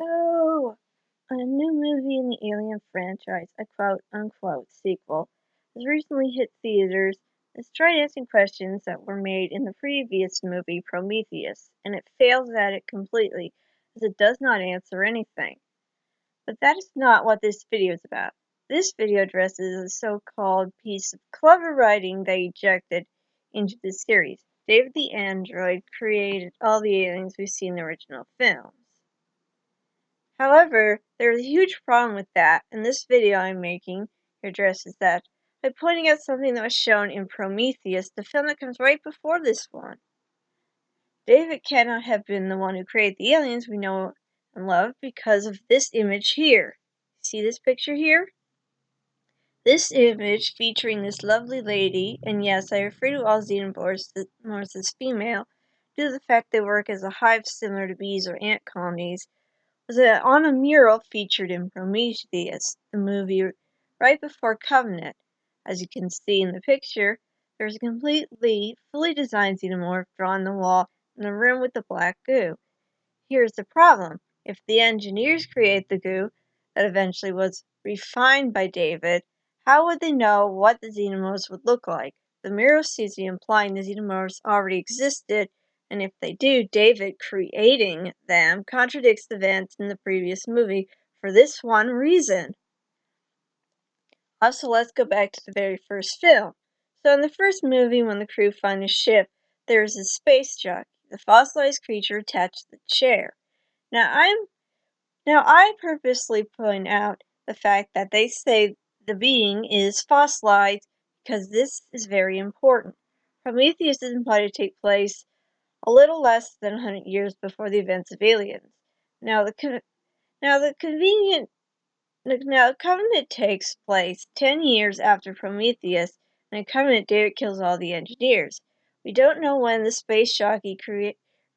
So, a new movie in the Alien franchise, a quote-unquote sequel, has recently hit theaters. It's tried answering questions that were made in the previous movie, Prometheus, and it fails at it completely, as it does not answer anything. But that is not what this video is about. This video addresses a so-called piece of clever writing they ejected into the series. David the android created all the aliens we see in the original films. However, there is a huge problem with that, and this video I'm making addresses that by pointing out something that was shown in Prometheus, the film that comes right before this one. David cannot have been the one who created the aliens we know and love because of this image here. See this picture here? This image featuring this lovely lady, and yes, I refer to all xenomorphs as female, due to the fact they work as a hive similar to bees or ant colonies, was on a mural featured in Prometheus, the movie right before Covenant. As you can see in the picture, there's a completely, fully designed xenomorph drawn on the wall in the room with the black goo. Here's the problem. If the engineers create the goo that eventually was refined by David, how would they know what the xenomorphs would look like? The mural seems to be implying the xenomorphs already existed, and if they do, David creating them contradicts the events in the previous movie for this one reason. Also, let's go back to the very first film. So in the first movie, when the crew find the ship, there is a space jockey, the fossilized creature attached to the chair. Now I purposely point out the fact that they say the being is fossilized because this is very important. Prometheus is implied to take place a little less than 100 years before the events of Aliens. Now Covenant takes place 10 years after Prometheus, and in Covenant David kills all the engineers. We don't know when the space jockey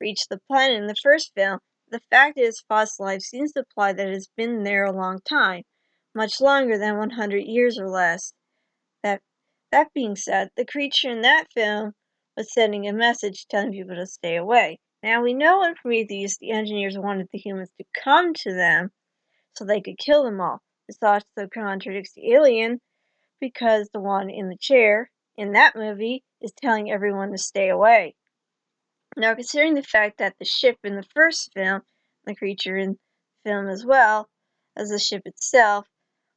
reached the planet in the first film. The fact it is fossilized seems to imply that it has been there a long time, much longer than 100 years or less. That being said, the creature in that film was sending a message telling people to stay away. Now we know in Prometheus the engineers wanted the humans to come to them so they could kill them all. This also contradicts the alien because the one in the chair in that movie is telling everyone to stay away. Now, considering the fact that the ship in the first film, the creature in the film as well as the ship itself,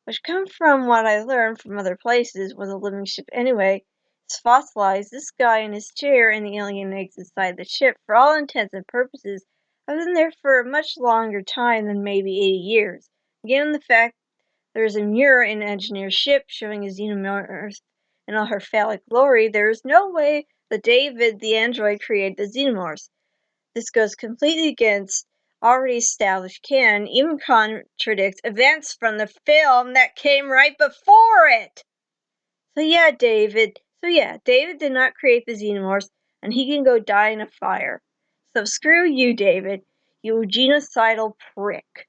which come from what I learned from other places, was a living ship anyway, is fossilized, this guy in his chair and the alien eggs inside the ship, for all intents and purposes, have been there for a much longer time than maybe 80 years. Given the fact there is a mirror in an engineer's ship showing a xenomorph in all her phallic glory, there is no way that David the android created the xenomorphs. This goes completely against already established canon, even contradicts events from the film that came right before it. So yeah, David did not create the xenomorphs, and he can go die in a fire. So screw you, David, you genocidal prick.